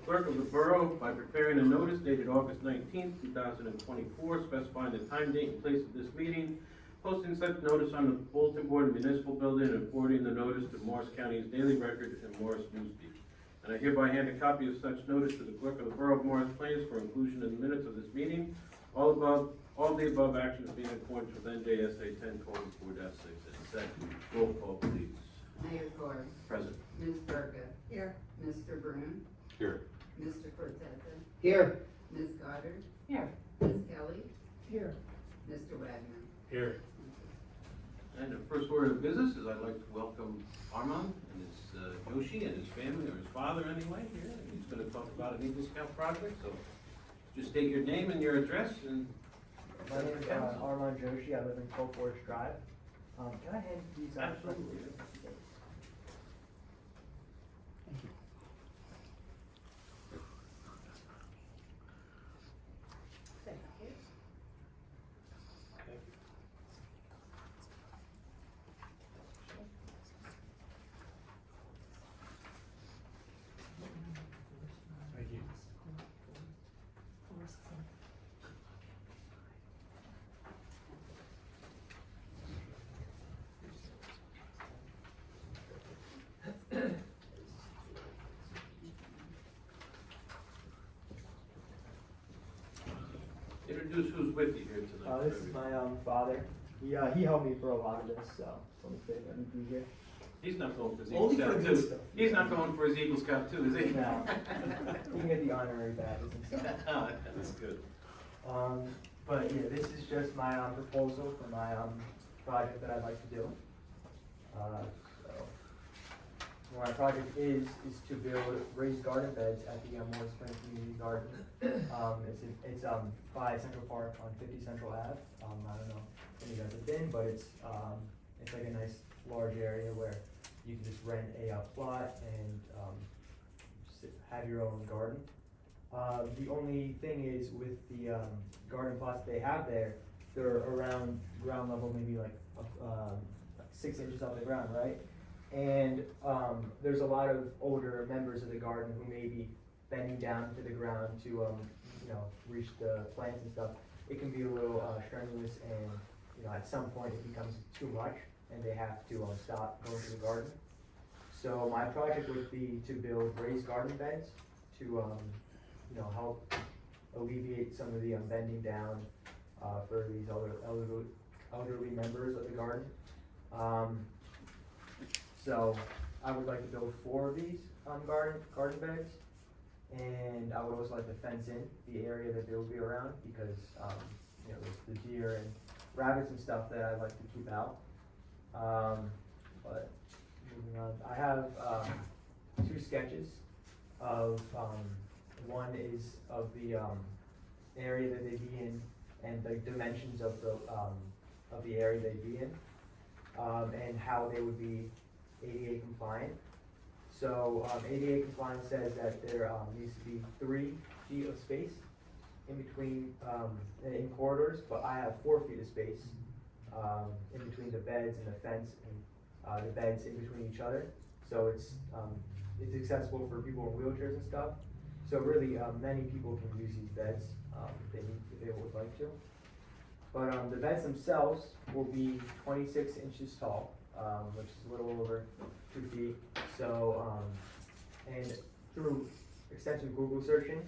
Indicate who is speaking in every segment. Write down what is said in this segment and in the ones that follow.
Speaker 1: clerk of the borough by preparing a notice dated August 19th, 2024, specifying the time, date, and place of this meeting, posting such notice on the bulletin board in the municipal building, and forwarding the notice to Morris County's Daily Record and Morris Newspeak. And I hereby hand a copy of such notice to the clerk of the borough of Morris Plains for inclusion in the minutes of this meeting. All the above actions being in accordance with NJSA 10:4-6. And second, roll call, please.
Speaker 2: Mayor Karr.
Speaker 1: Present.
Speaker 2: Ms. Verga.
Speaker 3: Here.
Speaker 2: Mr. Bruhn.
Speaker 1: Here.
Speaker 2: Mr. Cortez.
Speaker 3: Here.
Speaker 2: Ms. Goddard.
Speaker 3: Here.
Speaker 2: Ms. Kelly.
Speaker 3: Here.
Speaker 2: Mr. Wagner.
Speaker 1: Here. And the first order of business is I'd like to welcome Armand and his Joshi and his family, or his father anyway, here. And he's going to talk about an Eagle Scout project, so just state your name and your address and.
Speaker 4: My name is Armand Joshi. I live in Cold Forge Drive. Can I hand these out?
Speaker 1: Absolutely.
Speaker 4: Thank you.
Speaker 1: Introduce who's with you here tonight.
Speaker 4: This is my father. He helped me for a lot of this, so it's only fair that he be here.
Speaker 1: He's not going for his
Speaker 3: Only
Speaker 1: Eagle
Speaker 3: for
Speaker 1: Scout
Speaker 3: good
Speaker 1: too.
Speaker 3: stuff.
Speaker 1: He's not going for his Eagle Scout too, is he?
Speaker 4: No. You can get the honorary badges and stuff.
Speaker 1: Ah, that's good.
Speaker 4: But yeah, this is just my proposal for my project that I'd like to do. So my project is to build raised garden beds at the Morris Plains Community Garden. It's by Central Park on 50 Central Ave. I don't know if you guys have been, but it's like a nice large area where you can just rent a plot and have your own garden. The only thing is with the garden plots they have there, they're around ground level, maybe like 6 inches off the ground, right? And there's a lot of older members of the garden who may be bending down to the ground to reach the plants and stuff. It can be a little strenuous, and at some point it becomes too much, and they have to stop going to the garden. So my project would be to build raised garden beds to help alleviate some of the bending down for these elderly members of the garden. So I would like to build 4 of these garden beds, and I would also like to fence in the area that they will be around because there's the deer and rabbits and stuff that I'd like to keep out. But moving on, I have 2 sketches of one is of the area that they'd be in and the dimensions of the area they'd be in, and how they would be ADA compliant. So ADA compliance says that there needs to be 3 feet of space in between in corridors, but I have 4 feet of space in between the beds and the fence and the beds in between each other. So it's accessible for people in wheelchairs and stuff. So really, many people can use these beds if they would like to. But the beds themselves will be 26 inches tall, which is a little over 2 feet. So, and through extensive Google searching,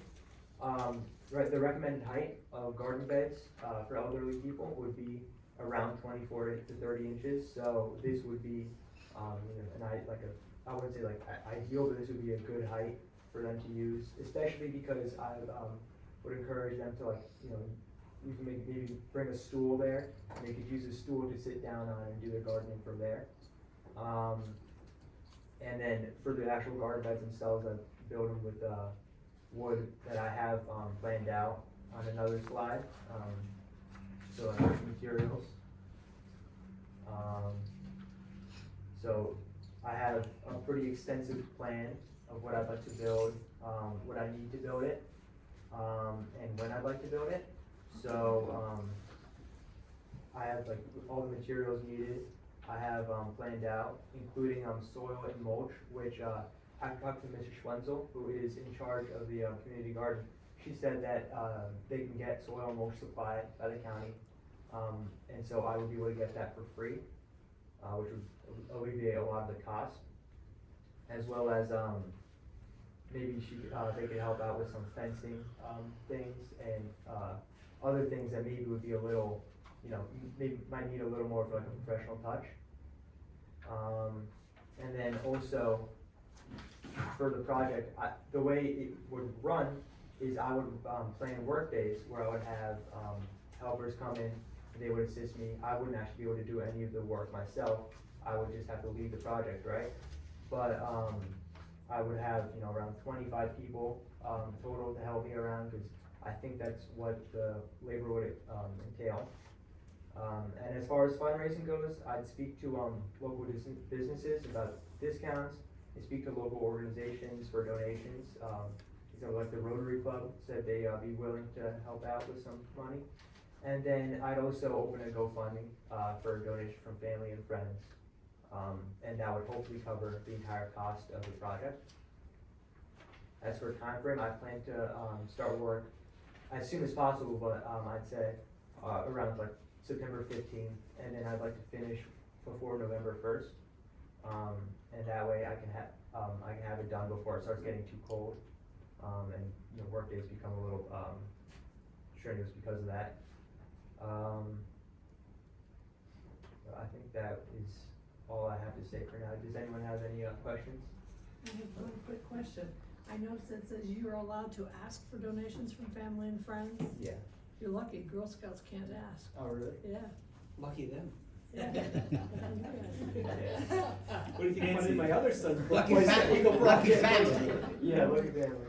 Speaker 4: the recommended height of garden beds for elderly people would be around 24 to 30 inches. So this would be, I wouldn't say like ideal, but this would be a good height for them to use, especially because I would encourage them to you can maybe bring a stool there, and they could use a stool to sit down on and do their gardening from there. And then for the actual garden beds themselves, I build them with wood that I have planned out on another slide. So materials. So I have a pretty extensive plan of what I'd like to build, what I need to build it, and when I'd like to build it. So I have all the materials needed. I have planned out, including soil and mulch, which I talked to Mrs. Schwenzel, who is in charge of the, community garden. She said that, they can get soil and mulch supply by the county. And so I would be able to get that for free, which would alleviate a lot of the cost. As well as, maybe they could help out with some fencing, things and, other things that maybe would be a little, maybe might need a little more of like a professional touch. And then also, for the project, the way it would run is I would, plan work days where I would have, helpers come in, and they would assist me. I wouldn't actually be able to do any of the work myself, I would just have to lead the project, right? But, I would have, around 25 people, total to help me around, cause I think that's what the labor would, entail. And as far as fundraising goes, I'd speak to, local businesses about discounts, and speak to local organizations for donations. Like the Rotary Club said they, be willing to help out with some money. And then I'd also open a GoFundMe, for a donation from family and friends. And that would hopefully cover the entire cost of the project. As for time frame, I plan to, start work as soon as possible, but, I'd say, around like September 15th, and then I'd like to finish before November 1st. And that way I can have it done before it starts getting too cold. And, work days become a little, strenuous because of that. I think that is all I have to say for now. Does anyone have any, questions?
Speaker 3: I have one quick question. I noticed it says you're allowed to ask for donations from family and friends.
Speaker 4: Yeah.
Speaker 3: You're lucky, Girl Scouts can't ask.
Speaker 4: Oh, really?
Speaker 3: Yeah.
Speaker 5: Lucky them.
Speaker 3: Yeah.
Speaker 5: What do you think
Speaker 4: Nancy.
Speaker 5: funded my other son's
Speaker 6: Lucky
Speaker 5: Boy
Speaker 6: family.
Speaker 5: Scout Eagle
Speaker 6: Lucky
Speaker 5: project?
Speaker 6: family.
Speaker 4: Yeah, lucky family.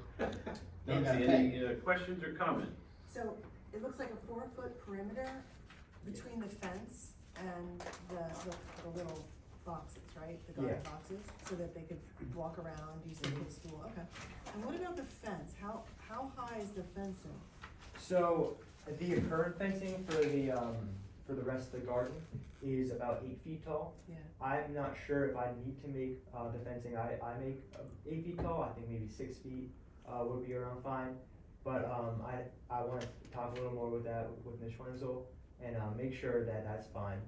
Speaker 1: Nancy, any, questions or comments?
Speaker 7: So it looks like a 4-foot perimeter between the fence and the little boxes, right? The garden
Speaker 4: Yeah.
Speaker 7: boxes, so that they could walk around, use the footstool, okay. And what about the fence? How high is the fencing?
Speaker 4: So the current fencing for the rest of the garden is about 8 feet tall.
Speaker 7: Yeah.
Speaker 4: I'm not sure if I need to make the fencing. I make 8 feet tall. I think maybe 6 feet would be around fine. But I want to talk a little more with Ms. Schwenzel and make sure that that's fine.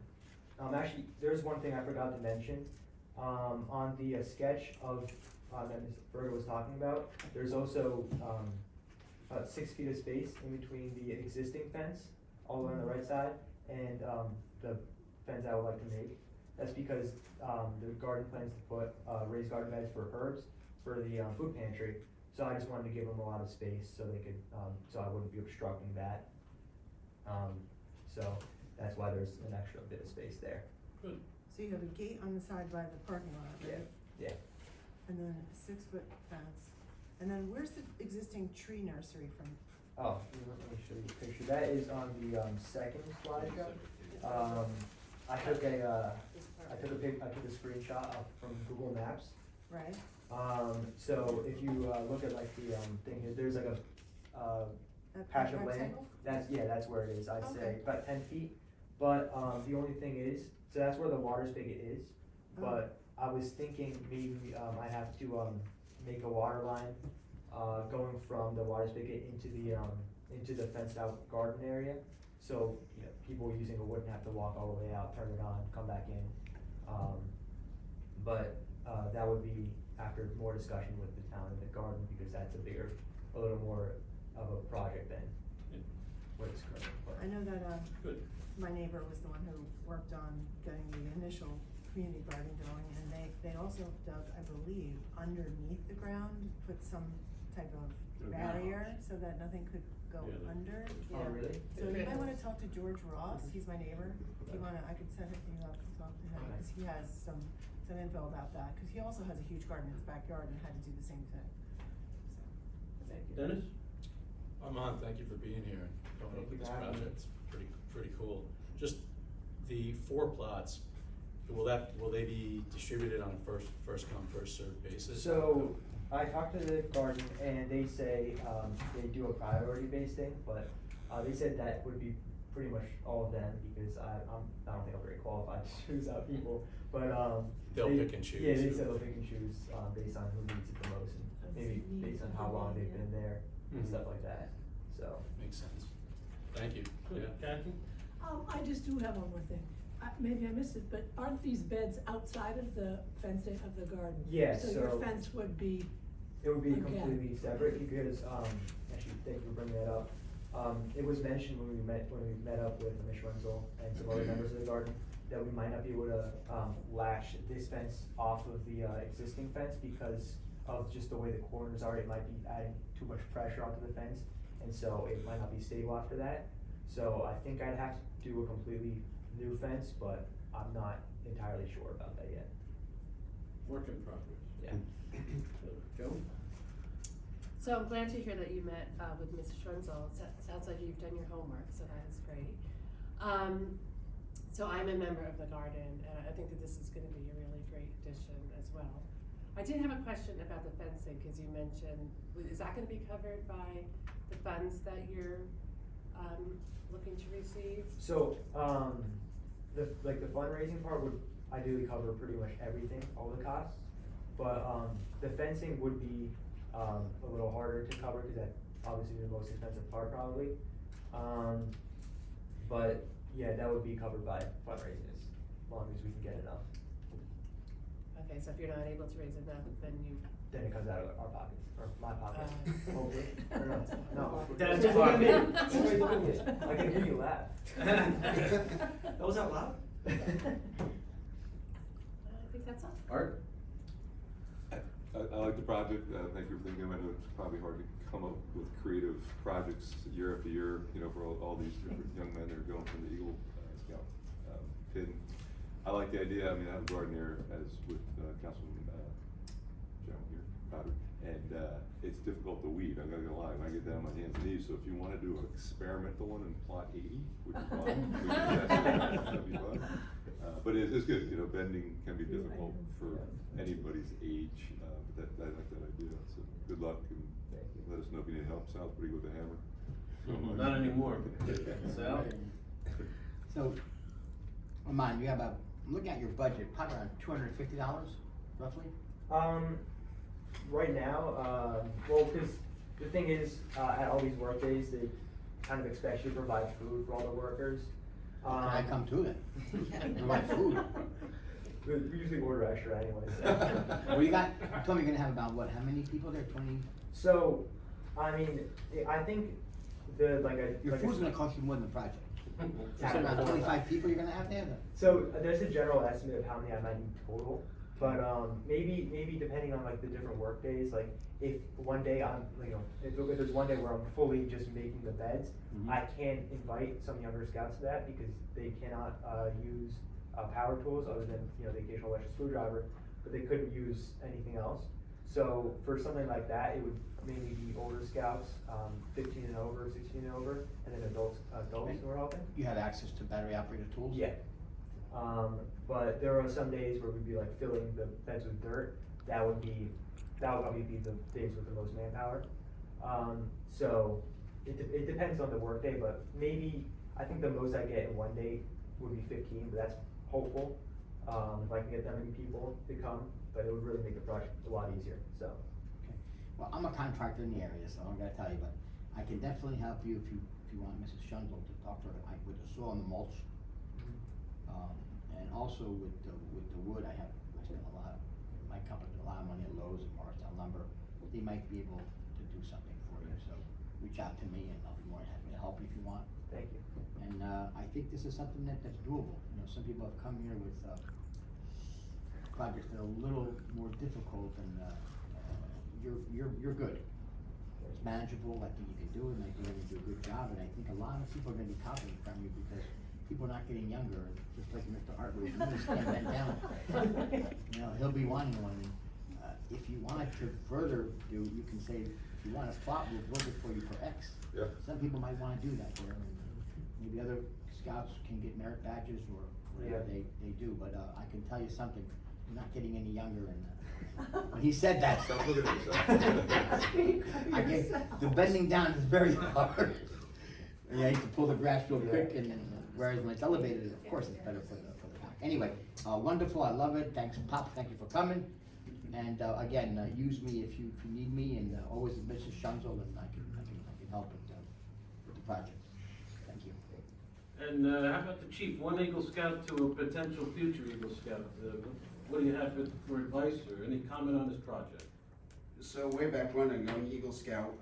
Speaker 4: Actually, there's one thing I forgot to mention. On the sketch of that Ms. Verga was talking about, there's also about 6 feet of space in between the existing fence, all the way on the right side, and the fence I would like to make. That's because the garden plans to put raised garden beds for herbs for the food pantry. So I just wanted to give them a lot of space so they could, so I wouldn't be obstructing that. So that's why there's an extra bit of space there.
Speaker 1: Good.
Speaker 7: So you have a gate on the side by the parking lot, right?
Speaker 4: Yeah.
Speaker 7: And then a 6-foot fence. And then where's the existing tree nursery from?
Speaker 4: Oh, let me show you a picture. That is on the second slideshow. I took a screenshot from Google Maps.
Speaker 7: Right?
Speaker 4: So if you look at like the thing here, there's like a
Speaker 7: That
Speaker 4: patch of land.
Speaker 7: rectangle?
Speaker 4: That's where it is. I'd say
Speaker 7: Okay.
Speaker 4: about 10 feet. But the only thing is, so that's where the water spigot is.
Speaker 7: Oh.
Speaker 4: But I was thinking maybe I have to make a water line going from the water spigot into the fenced out garden area. So people using it wouldn't have to walk all the way out, turn it on, come back in. But that would be after more discussion with the town and the garden, because that's a little more of a project than what is currently.
Speaker 7: I know that,
Speaker 1: Good.
Speaker 7: my neighbor was the one who worked on getting the initial community garden going, and they also dug, I believe, underneath the ground, put some type of barrier so that nothing could go
Speaker 1: Yeah,
Speaker 7: under.
Speaker 4: Oh, really?
Speaker 7: So you might wanna talk to George Ross, he's my neighbor, if you wanna, I could set you up to talk to him,
Speaker 4: Okay.
Speaker 7: cause he has some info about that, cause he also has a huge garden in his backyard and had to do the same thing, so. Thank you.
Speaker 1: Dennis?
Speaker 8: Armand, thank you for being here and coming up with this
Speaker 4: Thank you for having me.
Speaker 8: project. It's pretty cool. Just the 4 plots, will they be distributed on a first come, first served basis?
Speaker 4: So I talked to the garden and they say they do a priority based thing, but they said that would be pretty much all of them, because I don't think I'm very qualified to choose out people, but,
Speaker 8: They'll
Speaker 4: they-
Speaker 8: pick and choose.
Speaker 4: Yeah, they said they'll pick and choose, based on who needs it the most, and
Speaker 3: That's
Speaker 4: maybe
Speaker 3: neat.
Speaker 4: based on how long they've been there, and
Speaker 8: Mhm.
Speaker 4: stuff like that, so.
Speaker 8: Makes sense. Thank you. Yeah.
Speaker 1: Kathy?
Speaker 3: I just do have one more thing. Maybe I missed it, but aren't these beds outside of the fencing of the garden?
Speaker 4: Yeah,
Speaker 3: So your
Speaker 4: so-
Speaker 3: fence would be,
Speaker 4: It would be
Speaker 3: Okay.
Speaker 4: completely separate, because, actually, thank you for bringing that up. It was mentioned when we met up with Ms. Renzel and some other members of the garden, that we might not be able to, latch this fence off of the, existing fence, because of just the way the corners are, it might be adding too much pressure onto the fence, and so it might not be stable after that. So I think I'd have to do a completely new fence, but I'm not entirely sure about that yet.
Speaker 1: Work in progress.
Speaker 4: Yeah.
Speaker 1: Joe?
Speaker 6: So I'm glad to hear that you met with Mrs. Schrenzel. Sounds like you've done your homework, so that is great. So I'm a member of the garden, and I think that this is gonna be a really great addition as well. I did have a question about the fencing, cause you mentioned, is that gonna be covered by the funds that you're looking to receive?
Speaker 4: So, the fundraising part would ideally cover pretty much everything, all the costs. But, the fencing would be, a little harder to cover, cause that's obviously the most expensive part probably. But, yeah, that would be covered by fundraising as long as we can get enough.
Speaker 6: Okay, so if you're not able to raise enough, then you,
Speaker 4: Then it comes out of our pockets, or my pocket,
Speaker 6: Uh,
Speaker 4: hopefully, or no, no.
Speaker 1: Dad's
Speaker 4: Look at me.
Speaker 1: pocket.
Speaker 4: Somebody's looking at me. I can hear you laugh.
Speaker 5: That was out loud?
Speaker 6: I think that's all.
Speaker 1: Art?
Speaker 9: I like the project, thank you for thinking, I know it's probably hard to come up with creative projects year after year, you know, for all these different young men that are going from the Eagle Scout pin. I like the idea, I mean, I have a garden there as with Councilman, gentleman here, Potter, and it's difficult to weed, I'm not gonna lie, when I get down on my hands and knees, so if you wanna do an experimental one in plot 80, which is fun, we can test it out, that'd be fun. But it's good, you know, bending can be difficult for anybody's age, but I like that idea, so good luck and let us know if you need help. Sal's pretty good with the hammer.
Speaker 1: Not anymore. Sal?
Speaker 10: So, Armand, you have I'm looking at your budget, probably around $250 roughly?
Speaker 4: Right now, well, cause the thing is, at all these work days, they kind of expect you to provide food for all the workers.
Speaker 10: Can I come too then? Provide food.
Speaker 4: We usually order extra anyways.
Speaker 10: Well, you told me you're gonna have about what, how many people there, 20?
Speaker 4: So, I mean, I think
Speaker 10: Your food's gonna cost you more than the project. So around 25 people you're gonna have there?
Speaker 4: So there's a general estimate of how many I might need total, but maybe depending on like the different work days, like if one day I'm, you know, if there's one day where I'm fully just making the beds,
Speaker 10: Mhm.
Speaker 4: I can invite some younger scouts to that because they cannot use power tools other than, you know, the occasional electric screwdriver, but they couldn't use anything else. So for something like that, it would mainly be older scouts, 15 and over, 16 and over, and then adults who are helping.
Speaker 10: You have access to battery operated tools?
Speaker 4: Yeah. But there are some days where we'd be like filling the beds with dirt. That would probably be the days with the most manpower. So it depends on the work day, but maybe, I think the most I get in one day would be 15, but that's hopeful. If I can get that many people to come, but it would really make the project a lot easier, so.
Speaker 10: Okay. Well, I'm a contractor in the area, so I'm gonna tell you, but I can definitely help you if you want Mrs. Schundel to talk to her with the soil and the mulch. And also with the wood, I spent my company, a lot of money at Lowe's and Marshall Lumber. They might be able to do something for you, so reach out to me and I'll be more than happy to help you if you want.
Speaker 4: Thank you.
Speaker 10: And I think this is something that's doable. You know, some people have come here with projects that are a little more difficult, and you're good. It's manageable. I think you can do it, and I think you're gonna do a good job. And I think a lot of people are gonna be confident from you because people are not getting younger. Just like Mr. Hartley, he's can't bend down. You know, he'll be wanting one. If you wanted to further do, you can say, if you want a plot, we'll build it for you for X.
Speaker 9: Yeah.
Speaker 10: Some people might wanna do that there, and maybe other scouts can get merit badges or whatever
Speaker 4: Yeah.
Speaker 10: they do, but I can tell you something, you're not getting any younger, and when he said that.
Speaker 9: Stop looking at yourself.
Speaker 10: The bending down is very hard. Yeah, I used to pull the grass real quick, and whereas when it's elevated, of course, it's better for the back. Anyway, wonderful, I love it, thanks, Pop, thank you for coming. And, again, use me if you need me, and always Mrs. Shunzel, and I can help with the project. Thank you.
Speaker 1: And how about the chief, one Eagle Scout to a potential future Eagle Scout? What do you have for advice or any comment on this project?
Speaker 11: So way back when, a young Eagle Scout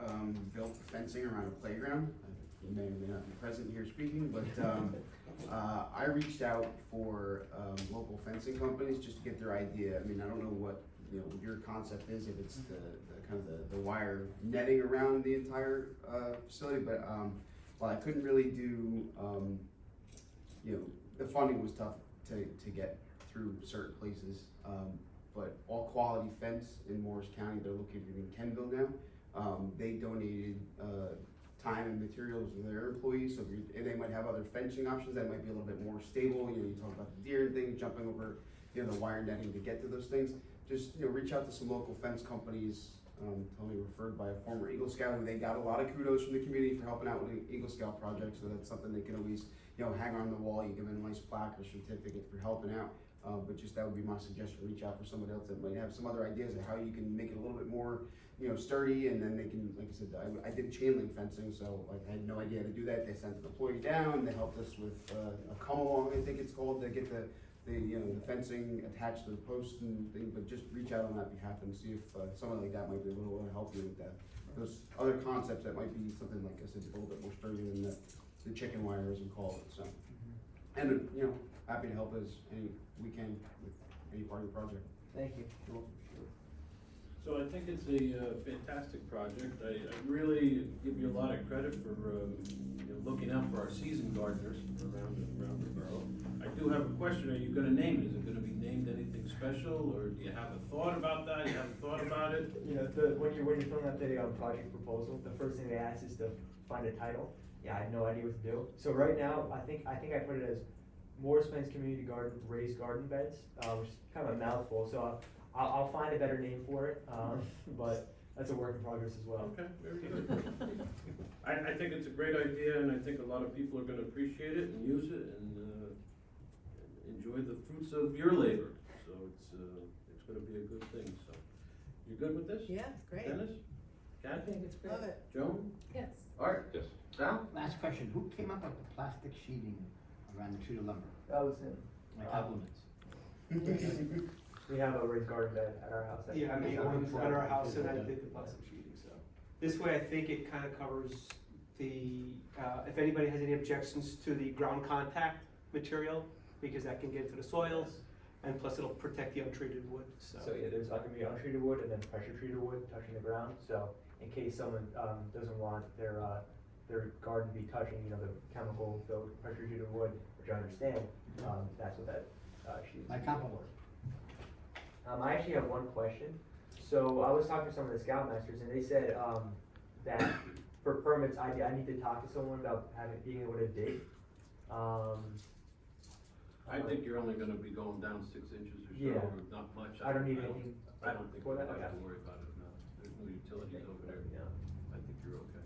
Speaker 11: built fencing around a playground. You may or may not be present here speaking, but I reached out for local fencing companies just to get their idea. I mean, I don't know what your concept is, if it's the kind of the wire netting around the entire facility, but while I couldn't really do, the funding was tough to get through certain places. But All Quality Fence in Morris County, they're located in Kenville now. They donated time and materials to their employees, so and they might have other fencing options that might be a little bit more stable. You talk about the deer and things, jumping over, the wire netting to get to those things. Just, reach out to some local fence companies. Tony referred by a former Eagle Scout, and they got a lot of kudos from the community for helping out with the Eagle Scout project, so that's something they can always, hang on the wall. You give them a nice plaque or certificate for helping out. But just that would be my suggestion, reach out for somebody else that might have some other ideas of how you can make it a little bit more, sturdy, and then they can, like I said, I did chain link fencing, so like I had no idea how to do that. They sent an employee down, they helped us with a come along, I think it's called, to get the fencing attached to the post and thing, but just reach out on that behalf and see if someone like that might be able to help you with that. Those other concepts that might be something, like I said, a little bit more sturdy than the chicken wire, as we call it, so. And, happy to help as we can with any part of the project.
Speaker 4: Thank you.
Speaker 1: So I think it's a fantastic project. I really give you a lot of credit for looking out for our seasoned gardeners around the borough. I do have a question. Are you going to name it? Is it going to be named anything special, or do you have a thought about that? You haven't thought about it?
Speaker 4: When you're filling out the project proposal, the first thing they ask is to find a title. Yeah, I had no idea what to do. So right now, I think I put it as Morris Plains Community Garden Raised Garden Beds, which is kind of a mouthful. So I'll find a better name for it, but that's a work in progress as well.
Speaker 1: Okay, very good. I think it's a great idea, and I think a lot of people are going to appreciate it and use it and enjoy the fruits of your labor. So it's going to be a good thing. So you good with this?
Speaker 7: Yeah, great.
Speaker 1: Dennis?
Speaker 3: I
Speaker 1: Kathy?
Speaker 3: think it's great.
Speaker 7: Love it.
Speaker 1: Joan?
Speaker 6: Yes.
Speaker 1: Art?
Speaker 9: Yes.
Speaker 1: Sal?
Speaker 10: Last question, who came up with the plastic sheeting around the treated lumber?
Speaker 4: That was him.
Speaker 10: My compliments.
Speaker 4: We have a raised garden bed at our house.
Speaker 5: Yeah, I made one at our house and I did the plastic sheeting, so. This way, I think it kind of covers the, if anybody has any objections to the ground contact material, because that can get into the soils, and plus it'll protect the untreated wood, so.
Speaker 4: So yeah, there's going to be untreated wood and then pressure treated wood touching the ground. So in case someone doesn't want their garden to be touching, the chemical filled pressure treated wood, which I understand, that's what that sheet is.
Speaker 10: My compliments.
Speaker 4: I actually have one question. So I was talking to some of the scoutmasters, and they said that for permits, I need to talk to someone about being able to dig.
Speaker 1: I think you're only going to be going down 6 inches or so,
Speaker 4: Yeah.
Speaker 1: or not much.
Speaker 4: I don't need anything.
Speaker 1: I don't think
Speaker 4: for
Speaker 1: we
Speaker 4: that.
Speaker 1: have
Speaker 4: Okay.
Speaker 1: to worry about it, no. There's no utilities over there.
Speaker 4: Yeah.
Speaker 1: I think you're okay.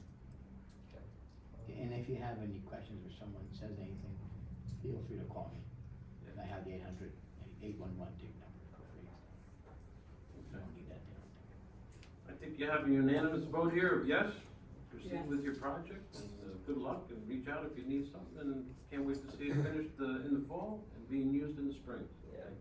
Speaker 10: And if you have any questions or someone says anything, feel free to call me. And I have the 811 dig number, go free. You don't need that there.
Speaker 1: I think you have a unanimous vote here of yes. Proceed
Speaker 3: Yes.
Speaker 1: with your project, and good luck, and reach out if you need something, and can't wait to see it finished in the fall and being used in the spring. So
Speaker 4: Yeah.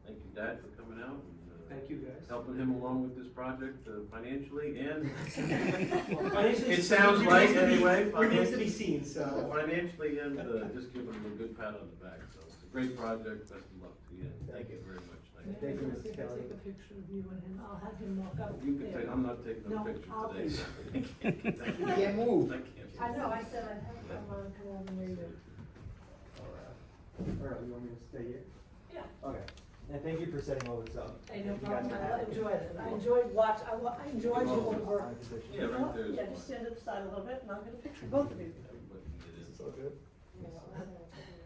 Speaker 1: Thank you, Dad, for coming out and
Speaker 5: Thank you, guys.
Speaker 1: helping him along with this project financially and
Speaker 5: Financially,
Speaker 1: it sounds like anyway.
Speaker 5: Remains to be seen, so.
Speaker 1: Financially and just give him a good pat on the back. So it's a great project. Best of luck to you. And thank you very much. Thank
Speaker 4: Thank you,
Speaker 1: you.
Speaker 4: Mrs.
Speaker 3: Maybe I
Speaker 4: Kelly.
Speaker 3: take a picture of you and him, I'll have him walk up.
Speaker 1: You can
Speaker 3: there.
Speaker 1: take. I'm not taking a
Speaker 3: No,
Speaker 1: picture
Speaker 3: I'll
Speaker 1: today.
Speaker 3: take
Speaker 10: You can't move.
Speaker 1: I can't.
Speaker 3: I know, I said I'd have Armand come over and read it.
Speaker 4: Alright, you want me to stay here?
Speaker 3: Yeah.
Speaker 4: Okay. And thank you for setting all this up.
Speaker 3: Hey, no
Speaker 4: You guys
Speaker 3: problem,
Speaker 4: are
Speaker 3: I
Speaker 4: happy.
Speaker 3: enjoyed it, I enjoyed I enjoyed your work.
Speaker 4: My position.
Speaker 1: Yeah, right there is
Speaker 3: Yeah,
Speaker 1: fine.
Speaker 3: just stand aside a little bit and I'll get a picture of both of you.
Speaker 1: Everybody can get in.
Speaker 4: It's all good.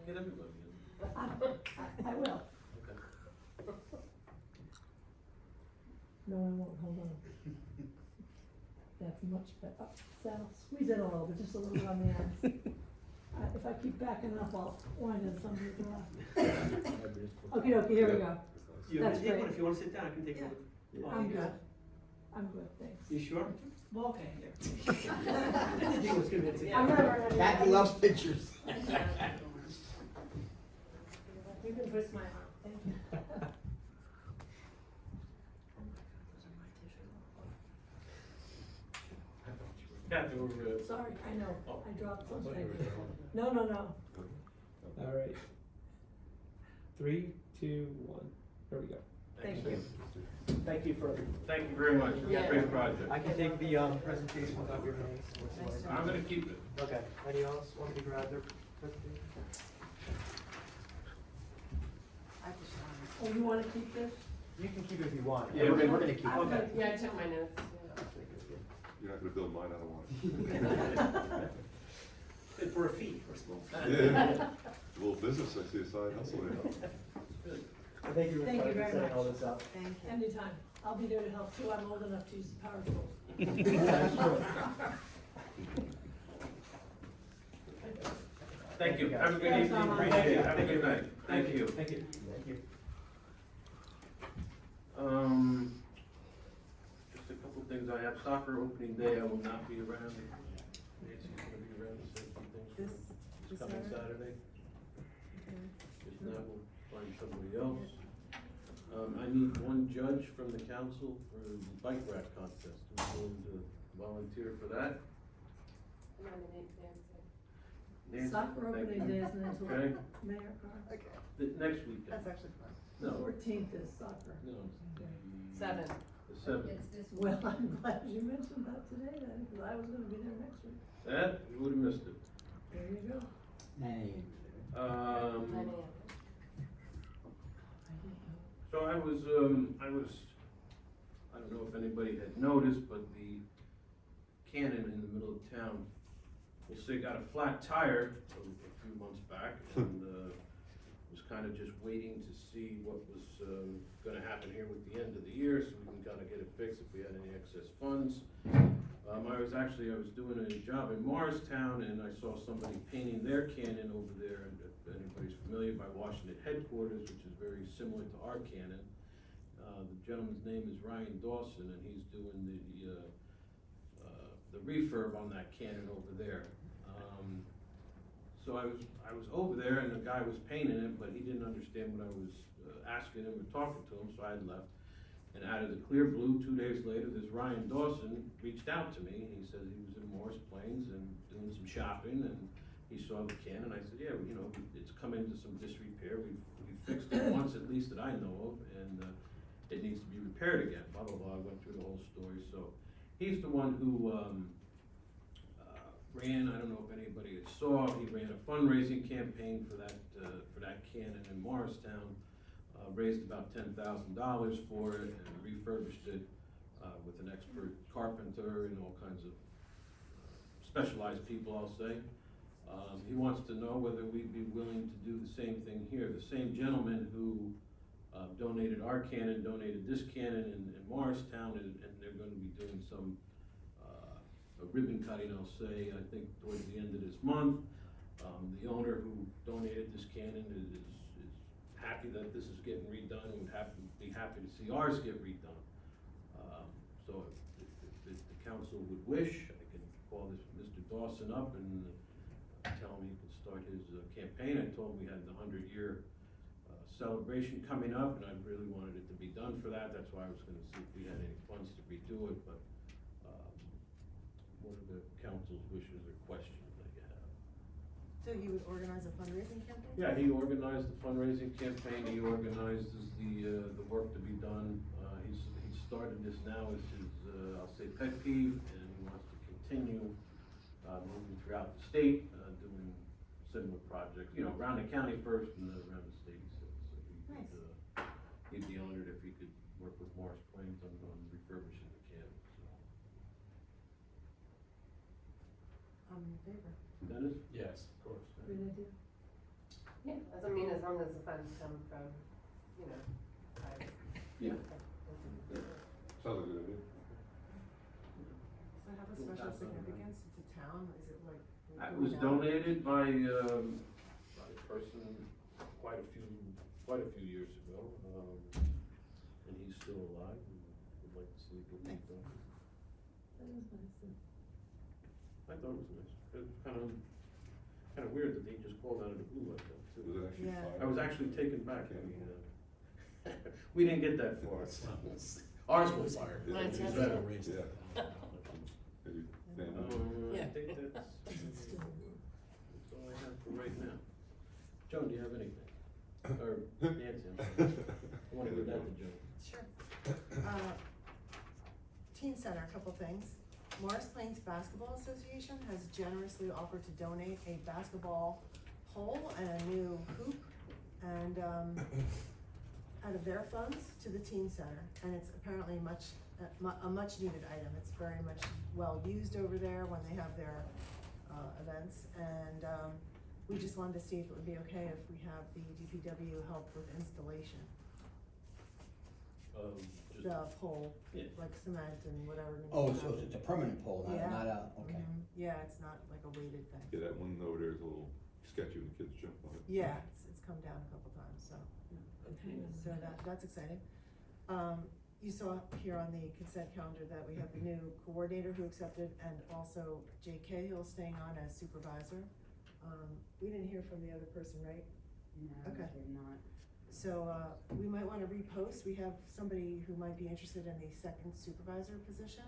Speaker 1: Get everybody in.
Speaker 3: I will.
Speaker 1: Okay.
Speaker 3: No, I won't, hold on. That's much better. Sal, squeeze it a little bit, just a little bit on the ends. If I keep backing up, I'll wind in somebody's lap. Okay, here we go.
Speaker 5: You
Speaker 3: That's
Speaker 5: can take one,
Speaker 3: great.
Speaker 5: if you wanna sit down, I can take one.
Speaker 3: I'm good. I'm good, thanks.
Speaker 5: You sure?
Speaker 3: Well, okay, here.
Speaker 5: He was convincing.
Speaker 3: I'm never ready.
Speaker 10: Kathy loves pictures.
Speaker 3: You can twist my arm, thank you.
Speaker 1: Kathy, we're,
Speaker 3: Sorry, I know, I dropped
Speaker 8: I
Speaker 3: some
Speaker 8: thought you were
Speaker 3: papers.
Speaker 8: done.
Speaker 3: No.
Speaker 5: All right. 3, 2, 1. There we go.
Speaker 3: Thank you.
Speaker 5: Thank you for.
Speaker 1: thank you very much.
Speaker 6: Yeah.
Speaker 1: Great project.
Speaker 5: I can take the presentation without your names.
Speaker 1: I'm gonna keep it.
Speaker 5: Okay. Anyone else want to grab their presentation?
Speaker 3: Oh, you wanna keep this?
Speaker 5: You can keep it if you want.
Speaker 1: Yeah,
Speaker 10: We're gonna keep
Speaker 3: I'm
Speaker 10: it.
Speaker 3: gonna-
Speaker 6: Yeah, I took my notes, yeah.
Speaker 9: You're not gonna build mine, I don't want it.
Speaker 5: And for a fee, for a small.
Speaker 9: Yeah. A little business, I see a side hustle there.
Speaker 5: Thank you
Speaker 3: Thank you
Speaker 5: for
Speaker 3: very
Speaker 5: setting
Speaker 3: much.
Speaker 5: all this up.
Speaker 7: Thank you.
Speaker 3: Anytime, I'll be there to help too, I'm old enough to use the power tools.
Speaker 1: Thank you. Have a good
Speaker 3: Thanks,
Speaker 1: evening.
Speaker 3: Armand.
Speaker 1: Appreciate it. Have a good night. Thank you.
Speaker 5: Thank you. Thank you.
Speaker 1: Just a couple things I have. Soccer opening day, I will not be around. Nancy's gonna be around to say some things.
Speaker 7: This
Speaker 1: It's coming Saturday. If not, we'll find somebody else. I need one judge from the council for the bike rack contest. Who's willing to volunteer for that?
Speaker 6: Nominate Nancy.
Speaker 1: Nancy,
Speaker 3: Soccer
Speaker 1: thank
Speaker 3: opening
Speaker 1: you.
Speaker 3: day is until
Speaker 1: Okay.
Speaker 3: Mayor Karr.
Speaker 7: Okay,
Speaker 1: The next weekend.
Speaker 7: that's actually fun.
Speaker 3: The
Speaker 1: No,
Speaker 3: 14th is soccer.
Speaker 1: no.
Speaker 6: Seven.
Speaker 1: The seventh.
Speaker 2: It's this week.
Speaker 3: Well, I'm glad you mentioned that today then, because I was gonna be there next week.
Speaker 1: That, you would've missed it.
Speaker 3: There you go.
Speaker 10: Nay.
Speaker 6: 9 a.m.
Speaker 1: So I don't know if anybody had noticed, but the cannon in the middle of town, we'll say, got a flat tire a few months back, and, was kinda just waiting to see what was, gonna happen here with the end of the year, so we can kinda get it fixed if we had any excess funds. I was doing a job in Morristown, and I saw somebody painting their cannon over there, and if anybody's familiar, by Washington headquarters, which is very similar to our cannon. The gentleman's name is Ryan Dawson, and he's doing the refurb on that cannon over there. So I was over there, and the guy was painting it, but he didn't understand what I was asking him or talking to him, so I had left. And out of the clear blue, 2 days later, this Ryan Dawson reached out to me. He said he was in Morris Plains and doing some shopping, and he saw the cannon. I said, yeah, you know, it's come into some disrepair. We've fixed it once at least that I know of, and it needs to be repaired again, blah, blah, blah. I went through the whole story. So he's the one who ran, I don't know if anybody saw, he ran a fundraising campaign for that cannon in Morristown. Raised about $10,000 for it and refurbished it with an expert carpenter and all kinds of specialized people, I'll say. He wants to know whether we'd be willing to do the same thing here. The same gentleman who donated our cannon, donated this cannon in Morristown, and they're going to be doing some a ribbon cutting, I'll say, I think towards the end of this month. The owner who donated this cannon is happy that this is getting redone and would be happy to see ours get redone. So if the council would wish, I can call this Mr. Dawson up and tell him he can start his campaign. I told him we had the 100-year celebration coming up, and I really wanted it to be done for that. That's why I was gonna see if we had any funds to redo it, but what are the council's wishes or questions that you have?
Speaker 7: So you would organize a fundraising campaign?
Speaker 1: Yeah, he organized the fundraising campaign, he organizes the work to be done. He started this now as his, I'll say, pet peeve, and he wants to continue, moving throughout the state, doing similar projects, you know, around the county first and then around the state. So
Speaker 7: Nice.
Speaker 1: he'd be honored if he could work with Morris Plains on refurbishing the cannon, so.
Speaker 7: I'm in favor.
Speaker 1: Dennis?
Speaker 8: Yes, of course.
Speaker 3: Good idea.
Speaker 6: Yeah, as long as the funds come from, you know,
Speaker 1: Yeah.
Speaker 9: Sounds like a good idea.
Speaker 7: So special significance to town? Is it like?
Speaker 1: It was donated by a person quite a few years ago, and he's still alive, and would like to see it get moved on.
Speaker 3: That was nice.
Speaker 1: I thought it was nice. It was kind of weird that they just called out of the blue like that,
Speaker 9: Was
Speaker 1: too.
Speaker 9: it actually
Speaker 7: Yeah.
Speaker 9: fire?
Speaker 1: I was actually taken back. I mean, we didn't get that far. Ours was fired.
Speaker 8: It's
Speaker 6: Mine's
Speaker 8: better
Speaker 6: better.
Speaker 8: raised
Speaker 9: Yeah.
Speaker 8: than
Speaker 9: Maybe family?
Speaker 1: I
Speaker 6: Yeah.
Speaker 1: think that's all I have for right now. Joan, do you have anything? Or Nancy, I'm sorry. I wanna give that to Joan.
Speaker 7: Sure. Teen Center, a couple things. Morris Plains Basketball Association has generously offered to donate a basketball pole and a new hoop and, out of their funds to the Teen Center. And it's apparently a much needed item. It's very much well used over there when they have their, events. And, we just wanted to see if it would be okay if we have the DPW help with installation.
Speaker 1: Just-
Speaker 7: The pole,
Speaker 1: Yeah.
Speaker 7: like cement and whatever. needs
Speaker 10: Oh,
Speaker 7: to
Speaker 10: so
Speaker 7: happen.
Speaker 10: it's a permanent pole,
Speaker 7: Yeah.
Speaker 10: not a, okay.
Speaker 7: Mhm. Yeah, it's not like a weighted thing.
Speaker 9: Yeah, that one over there is a little sketchy when the kids jump on it.
Speaker 7: Yeah, it's come down a couple times, so, so that's exciting. You saw here on the consent calendar that we have the new coordinator who accepted, and also Jay Cahill staying on as supervisor. We didn't hear from the other person, right?
Speaker 2: No,
Speaker 7: Okay.
Speaker 2: they're not.
Speaker 7: So, we might wanna repost, we have somebody who might be interested in the second supervisor position.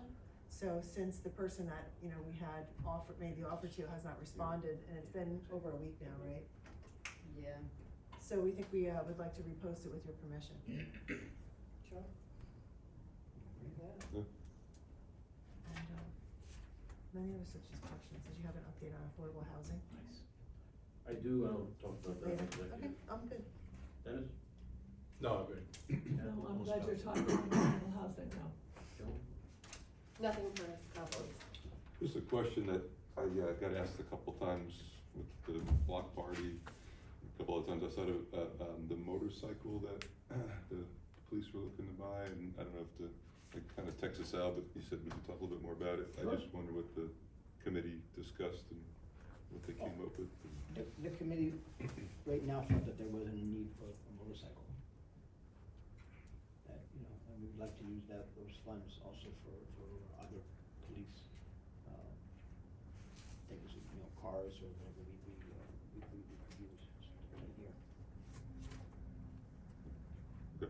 Speaker 7: So since the person that, you know, we had made the offer to has not responded, and it's been over a week now, right?
Speaker 2: Yeah.
Speaker 7: So we think we, would like to repost it with your permission.
Speaker 6: Sure.
Speaker 9: Yeah.
Speaker 7: And, many other such questions, did you have an update on affordable housing?
Speaker 1: Nice. I do, I'll talk about that in
Speaker 7: Later,
Speaker 1: executive.
Speaker 7: okay, I'm good.
Speaker 1: Dennis?
Speaker 8: No, I'm good.
Speaker 3: No, I'm glad you're talking about affordable housing now.
Speaker 1: Joan?
Speaker 6: Nothing for colleagues.
Speaker 9: Just a question that I got asked a couple times with the block party, a couple of times I said the motorcycle that the police were looking to buy, and I don't know if kind of text us out, but you said we could talk a little bit more about it. I just wonder what the committee discussed and what they came up with.
Speaker 10: The committee right now felt that there wasn't a need for a motorcycle. That, you know, and we'd like to use those funds also for other police, things, you know, cars or whatever we could use right here.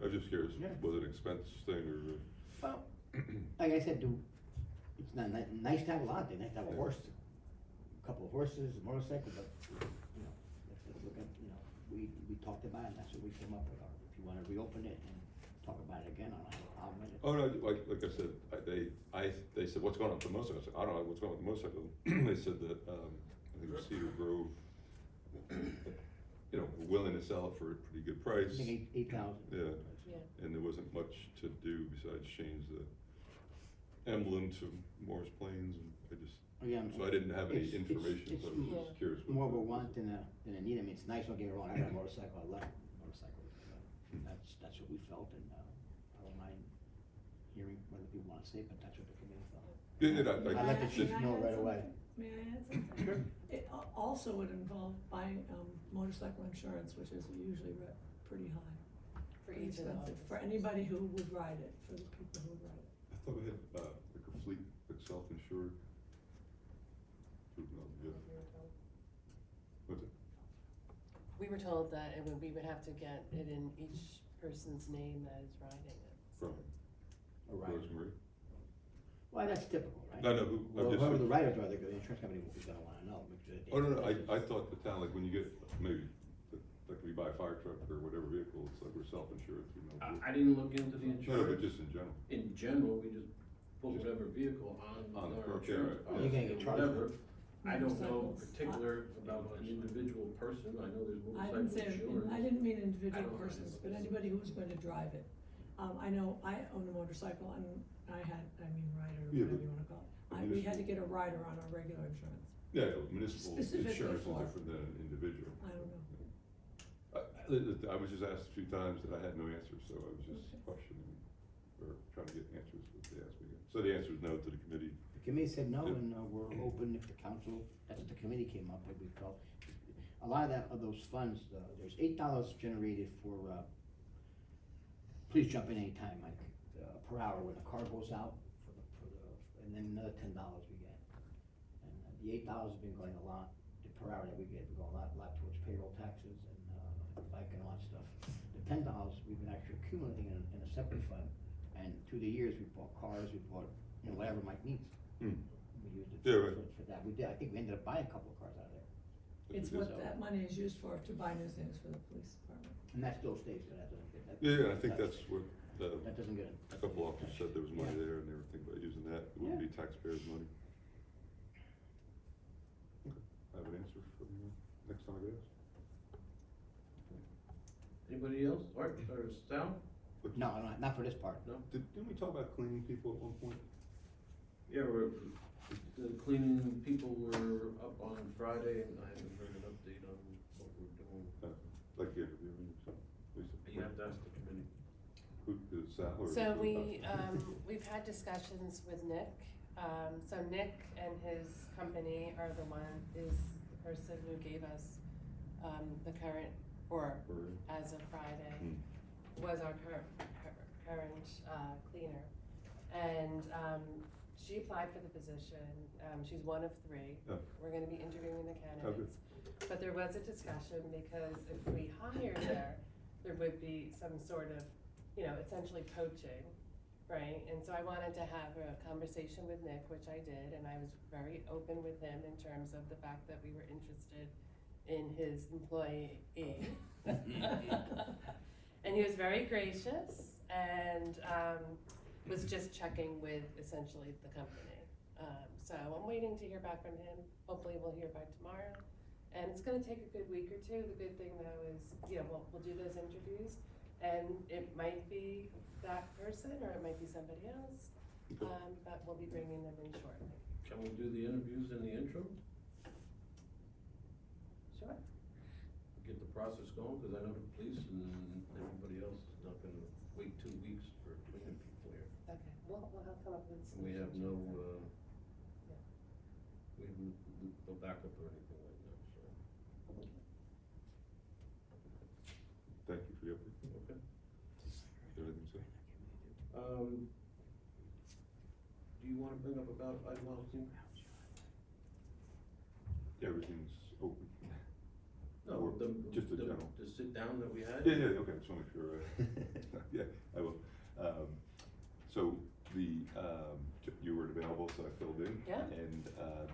Speaker 9: I was just curious,
Speaker 10: Yeah.
Speaker 9: was it an expense thing or?
Speaker 10: Well, like I said, it's not nice to have a lot, they nice to have a horse, a couple of horses, a motorcycle, but, you know, let's look at, you know, we talked about it, and that's what we came up with, if you wanna reopen it and talk about it again, I don't have a problem with it.
Speaker 9: Oh, no, like I said, they said, what's going on with the motorcycle? I said, I don't know what's going on with the motorcycle. They said that, I think it was Cedar Grove, you know, were willing to sell it for a pretty good price.
Speaker 10: I think 8,000.
Speaker 9: Yeah.
Speaker 6: Yeah.
Speaker 9: And there wasn't much to do besides change the emblem to Morris Plains, and
Speaker 10: Oh, yeah,
Speaker 9: so I didn't have any
Speaker 10: it's-
Speaker 9: information, so I was
Speaker 6: it's
Speaker 9: just curious. what
Speaker 10: more of a
Speaker 9: the-
Speaker 10: want than a need. I mean, it's nice, don't get me wrong, I got a motorcycle, I love motorcycles. That's what we felt, and, I don't mind hearing whether people wanna say it, but that's what the committee felt.
Speaker 9: Yeah,
Speaker 10: I'd like to
Speaker 3: May I
Speaker 10: know
Speaker 3: add
Speaker 10: right away.
Speaker 3: something? May I add something? It also would involve buying, motorcycle insurance, which is usually pretty high.
Speaker 6: For
Speaker 3: Pretty
Speaker 6: each of the
Speaker 3: expensive,
Speaker 6: officers.
Speaker 3: for anybody who would ride it, for the people who would ride it.
Speaker 9: I thought we had, like a fleet, like self-insured. What's it?
Speaker 6: We were told that we would have to get it in each person's name that is riding it.
Speaker 9: From
Speaker 10: A rider.
Speaker 9: Rosemary?
Speaker 10: Well, that's typical, right?
Speaker 9: No, no,
Speaker 10: Well,
Speaker 9: I'm just.
Speaker 10: whoever the riders are, the insurance company is gonna wanna know, because.
Speaker 9: Oh, no, I thought the town, like when you get, maybe, like when you buy a fire truck or whatever vehicle, it's like we're self-insured, you know.
Speaker 1: I didn't look into the
Speaker 9: No,
Speaker 1: insurance.
Speaker 9: but just in general.
Speaker 1: In general, we just put whatever vehicle on
Speaker 9: On the
Speaker 1: our
Speaker 9: okay,
Speaker 1: insurance
Speaker 9: right.
Speaker 10: You're gonna
Speaker 1: policy
Speaker 10: get
Speaker 1: or
Speaker 10: charged.
Speaker 1: whatever. I don't know
Speaker 3: Motorcycles.
Speaker 1: particular about an individual person, I know there's
Speaker 3: I didn't
Speaker 1: motorcycle
Speaker 3: say,
Speaker 1: insurance.
Speaker 3: I didn't mean
Speaker 1: I
Speaker 3: individual
Speaker 1: don't know
Speaker 3: persons, but
Speaker 1: anybody.
Speaker 3: anybody who was going to drive it. I know I own a motorcycle and rider,
Speaker 9: Yeah,
Speaker 3: whatever
Speaker 9: but-
Speaker 3: you wanna call it.
Speaker 9: but
Speaker 3: We had to get a rider on our regular insurance.
Speaker 9: Yeah, municipal
Speaker 3: Specifically
Speaker 9: insurance is
Speaker 3: for-
Speaker 9: different than an individual.
Speaker 3: I don't know.
Speaker 9: I was just asked a few times that I had no answers, so I was just
Speaker 3: Okay.
Speaker 9: questioning, or trying to get answers, but they asked me again. So the answer is no to the committee
Speaker 10: committee said no, and we're open if the council, that's what the committee came up with, we felt. A lot of those funds, there's $8 generated for, please jump in anytime, Mike, per hour when the car goes out and then another $10 we get. And the $8 has been going a lot, the per hour that we get, we go a lot towards payroll taxes and, bike and all that stuff. The $10 we've been actually accumulating in a separate fund, and through the years, we bought cars, we bought, whatever Mike needs.
Speaker 9: Hmm.
Speaker 10: We used it
Speaker 9: Yeah, right.
Speaker 10: for that, I think we ended up buying a couple of cars out of there,
Speaker 3: It's what that money is used for, to buy new things for the police department.
Speaker 10: and that still stays, so that doesn't get, that.
Speaker 9: Yeah, I think that's what,
Speaker 10: That doesn't get.
Speaker 9: a couple officers said there was money
Speaker 10: Yeah.
Speaker 9: there and they were thinking about using that, it wouldn't be taxpayers' money. Okay, I have an answer for you next time I guess.
Speaker 1: Anybody else? Art or Sal?
Speaker 10: No, not for this part.
Speaker 1: No?
Speaker 9: Didn't we talk about cleaning people at one point?
Speaker 1: Yeah, the cleaning people were up on Friday, and I haven't heard an update on what we're doing.
Speaker 9: Like the interview, so, Lisa?
Speaker 1: You have to ask the committee.
Speaker 9: Who, is it Sal or?
Speaker 6: So
Speaker 9: is it
Speaker 6: we've had discussions with Nick. So Nick and his company is the person who gave us, the current, or
Speaker 9: Bruhn?
Speaker 6: as of Friday,
Speaker 9: Hmm.
Speaker 6: was our current cleaner. And, she applied for the position, she's one of 3.
Speaker 9: Oh.
Speaker 6: We're gonna be interviewing the
Speaker 9: good.
Speaker 6: candidates. But there was a discussion, because if we hired her, there would be some sort of, essentially coaching, right? And so I wanted to have a conversation with Nick, which I did, and I was very open with him in terms of the fact that we were interested in his employee. And he was very gracious, and was just checking with essentially the company. So I'm waiting to hear back from him. Hopefully we'll hear by tomorrow. And it's gonna take a good week or two. The good thing though is, we'll do those interviews, and it might be that person or it might be somebody else. But we'll be bringing them in shortly.
Speaker 1: Can we do the interviews in the interim?
Speaker 6: Sure.
Speaker 1: Get the process going, because I know the police and everybody else is not gonna wait 2 weeks for cleaning people here.
Speaker 6: Okay, we'll come up with some.
Speaker 1: And we have no,
Speaker 6: Yeah.
Speaker 1: we have no backup or anything like that, so.
Speaker 9: Thank you for the update.
Speaker 1: Okay.
Speaker 9: You have anything to say?
Speaker 1: Do you wanna bring up about Idlewild team?
Speaker 9: Everything's open.
Speaker 1: No,
Speaker 9: Or just a
Speaker 1: the
Speaker 9: general.
Speaker 1: sit down that we had?
Speaker 9: Yeah, okay, just wanna make sure, yeah, I will. So you were available, so I filled in.
Speaker 6: Yeah.
Speaker 9: And,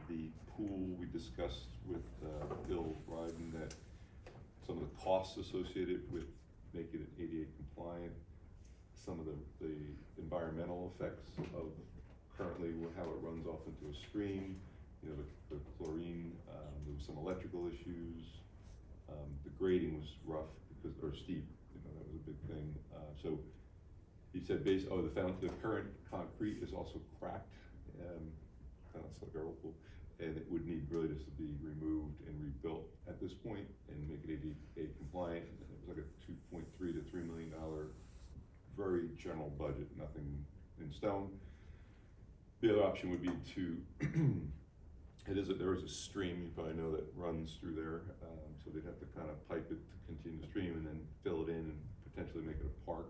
Speaker 9: the pool, we discussed with, Bill Ryden that some of the costs associated with making it ADA compliant, some of the environmental effects of currently how it runs off into a stream, the chlorine, there was some electrical issues. The grading was rough or steep, that was a big thing. So he said the current concrete is also cracked, kind of like our old pool, and it would need really just to be removed and rebuilt at this point and make it ADA compliant. And it was like a $2.3 to $3 million, very general budget, nothing in stone. The other option would be there is a stream, you probably know, that runs through there, so they'd have to kind of pipe it to continue the stream and then fill it in and potentially make it a park,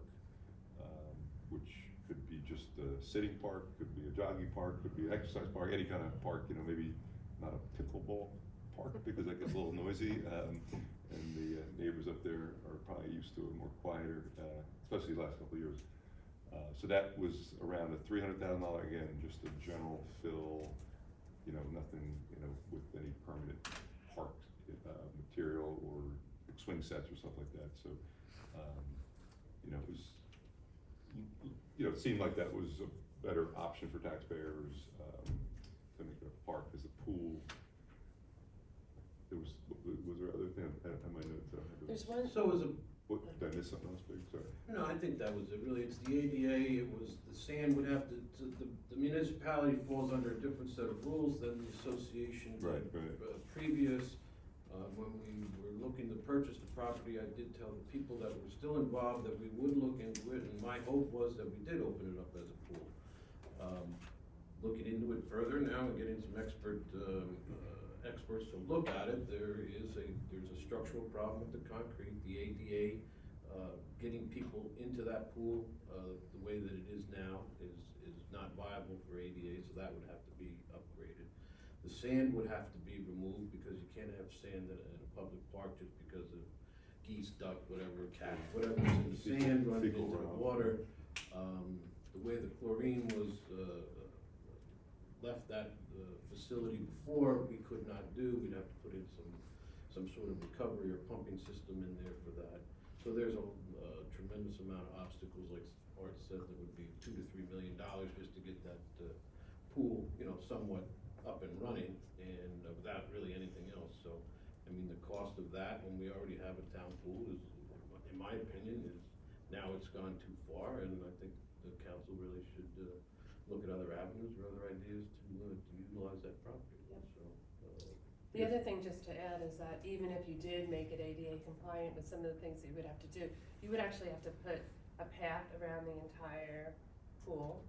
Speaker 9: which could be just a sitting park, could be a jogging park, could be an exercise park, any kind of park, maybe not a pickleball park because that gets a little noisy, and the neighbors up there are probably used to a more quieter, especially the last couple of years. So that was around a $300,000, again, just a general fill, nothing, with any permanent parked material or swing sets or stuff like that. So, it was, it seemed like that was a better option for taxpayers to make it a park as a pool. Was there other thing? I have my notes.
Speaker 6: There's one.
Speaker 1: So was it?
Speaker 9: What, did I miss something else big? Sorry.
Speaker 1: No, I think that was it, really. It's the ADA, it was, the sand would have the municipality falls under a different set of rules than the association did.
Speaker 9: Right.
Speaker 1: Previous, when we were looking to purchase the property, I did tell the people that were still involved that we would look into it, and my hope was that we did open it up as a pool. looking into it further now and getting some experts to look at it. There's a structural problem with the concrete, the ADA, getting people into that pool, the way that it is now is not viable for ADA, so that would have to be upgraded. The sand would have to be removed because you can't have sand in a public park just because of geese, duck, whatever, cat, whatever's in the sand running into the water. The way the chlorine was, left that facility before, we could not do. We'd have to put in some sort of recovery or pumping system in there for that. So there's a tremendous amount of obstacles, like Art said, that would be $2 to $3 million just to get that pool, somewhat up and running, and without really anything else. So, I mean, the cost of that, when we already have a town pool, is, in my opinion, now it's gone too far, and I think the council really should look at other avenues or other ideas to utilize that property. So,
Speaker 6: The other thing just to add is that even if you did make it ADA compliant with some of the things that you would have to do, you would actually have to put a path around the entire pool,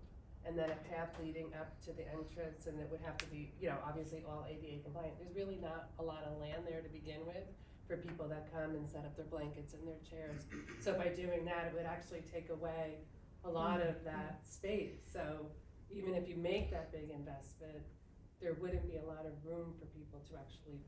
Speaker 6: and then a path leading up to the entrance, and it would have to be, obviously all ADA compliant. There's really not a lot of land there to begin with for people that come and set up their blankets and their chairs. So by doing that, it would actually take away a lot of that space. So even if you make that big investment, there wouldn't be a lot of room for people to actually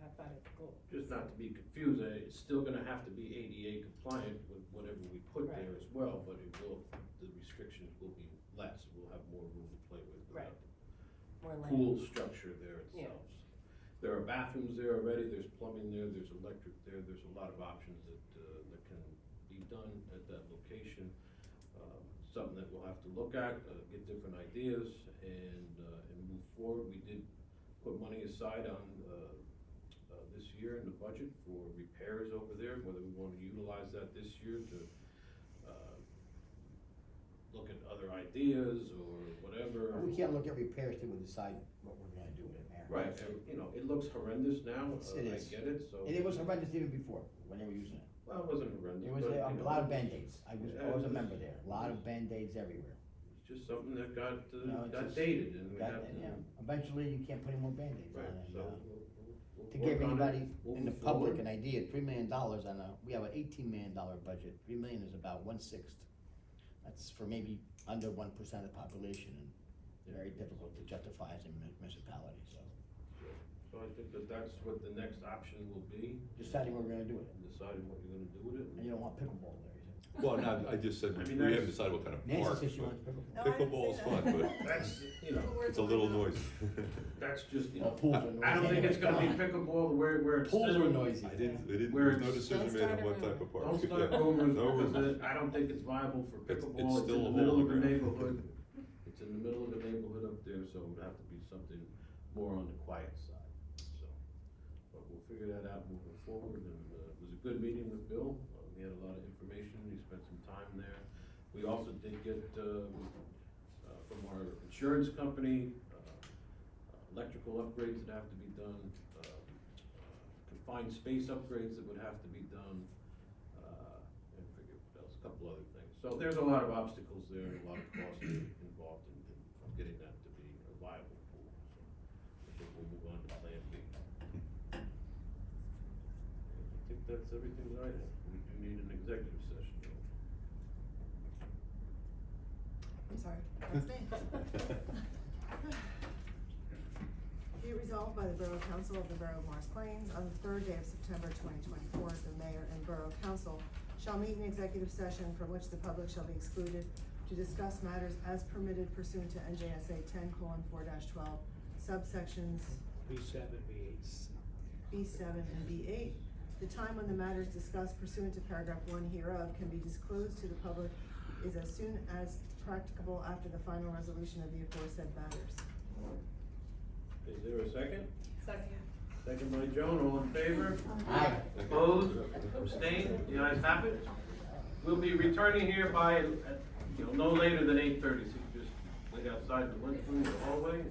Speaker 6: have fun at the pool.
Speaker 1: just not to be confused, it's still gonna have to be ADA compliant with whatever we put there
Speaker 6: Right.
Speaker 1: as well, but the restrictions will be less. We'll have more room to play with
Speaker 6: Right.
Speaker 1: without
Speaker 6: More
Speaker 1: the
Speaker 6: land.
Speaker 1: pool structure there
Speaker 6: Yeah.
Speaker 1: itself. There are bathrooms there already, there's plumbing there, there's electric there, there's a lot of options that can be done at that location. Something that we'll have to look at, get different ideas, and move forward. We did put money aside on, this year in the budget for repairs over there, whether we want to utilize that this year to, look at other ideas or whatever.
Speaker 10: We can't look at repairs till we decide what we're gonna do with it, Mayor.
Speaker 1: Right, it looks horrendous now,
Speaker 10: It
Speaker 1: I
Speaker 10: is.
Speaker 1: get it, so.
Speaker 10: And it was horrendous even before, when they were using it.
Speaker 1: Well, it wasn't horrendous.
Speaker 10: There was
Speaker 1: but,
Speaker 10: a lot of Band-Aids. I was
Speaker 1: Yeah,
Speaker 10: always a
Speaker 1: it was-
Speaker 10: member there. A lot of Band-Aids everywhere.
Speaker 1: It's just something that got
Speaker 10: No, it's just-
Speaker 1: dated, and we
Speaker 10: Got-
Speaker 1: have to.
Speaker 10: yeah. Eventually, you can't put any more Band-Aids on
Speaker 1: Right,
Speaker 10: it.
Speaker 1: so
Speaker 10: And,
Speaker 1: we'll
Speaker 10: to
Speaker 1: work
Speaker 10: give
Speaker 1: on it,
Speaker 10: anybody in
Speaker 1: moving
Speaker 10: the public
Speaker 1: forward.
Speaker 10: an idea, $3 million we have an $18 million budget. 3 million is about 1/6. That's for maybe under 1% of the population, and very difficult to justify as a municipality, so.
Speaker 1: So I think that's what the next option will be,
Speaker 10: Deciding what we're gonna do with it.
Speaker 1: and deciding what you're gonna do with it.
Speaker 10: And you don't want pickleball there, you said.
Speaker 9: Well, no, I just said,
Speaker 1: I
Speaker 9: we
Speaker 1: mean,
Speaker 9: haven't
Speaker 1: that's-
Speaker 9: decided what kind of
Speaker 10: Nancy
Speaker 9: park,
Speaker 10: said she
Speaker 9: but
Speaker 10: wants pickleball.
Speaker 7: No, I didn't
Speaker 9: pickleball's
Speaker 7: say
Speaker 9: fun,
Speaker 7: that.
Speaker 9: but
Speaker 1: That's,
Speaker 9: it's a little noisy.
Speaker 1: that's just,
Speaker 10: Well, pools are noisy
Speaker 1: I don't think it's gonna be
Speaker 10: anyway.
Speaker 1: pickleball where it's.
Speaker 10: Pools
Speaker 1: still-
Speaker 10: are noisy.
Speaker 1: Where
Speaker 9: There's no
Speaker 1: it's-
Speaker 9: decision
Speaker 6: Don't
Speaker 9: made on
Speaker 6: start a
Speaker 9: what type
Speaker 6: rumor.
Speaker 9: of park.
Speaker 1: Don't start
Speaker 9: Yeah.
Speaker 1: rumors,
Speaker 9: No
Speaker 1: because
Speaker 9: rumors.
Speaker 1: I don't think it's viable for
Speaker 9: It's
Speaker 1: pickleball, it's
Speaker 9: still
Speaker 1: in
Speaker 9: a
Speaker 1: the middle
Speaker 9: hole
Speaker 1: of
Speaker 9: in
Speaker 1: the
Speaker 9: the ground.
Speaker 1: neighborhood. It's in the middle of the neighborhood up there, so it would have to be something more on the quiet side, so. But we'll figure that out moving forward, and, it was a good meeting with Bill, we had a lot of information, he spent some time there. We also did get, from our insurance company, electrical upgrades that have to be done, confined space upgrades that would have to be done, and forget what else, a couple other things. So there's a lot of obstacles there, a lot of costs involved in getting that to be a viable pool, so I think we'll move on to Plan B. I think that's everything that I have. We do need an executive session, though.
Speaker 7: I'm sorry, that's me. Be it resolved by the Borough Council of the Borough of Morris Plains, on the 3rd day of September 2024, the mayor and Borough Council shall meet in executive session from which the public shall be excluded to discuss matters as permitted pursuant to NJSA 10:4-12, subsections
Speaker 5: B7, B8.
Speaker 7: B7 and B8. The time when the matters discussed pursuant to paragraph 1 hereof can be disclosed to the public is as soon as practicable after the final resolution of the aforesaid matters.
Speaker 1: Is there a second?
Speaker 6: Second.
Speaker 1: Second by Joan, all in favor?
Speaker 10: Aye.
Speaker 1: Opposed, abstained, the ayes have it. We'll be returning here by, no later than 8:30, so you just wait outside the lunchroom or hallway.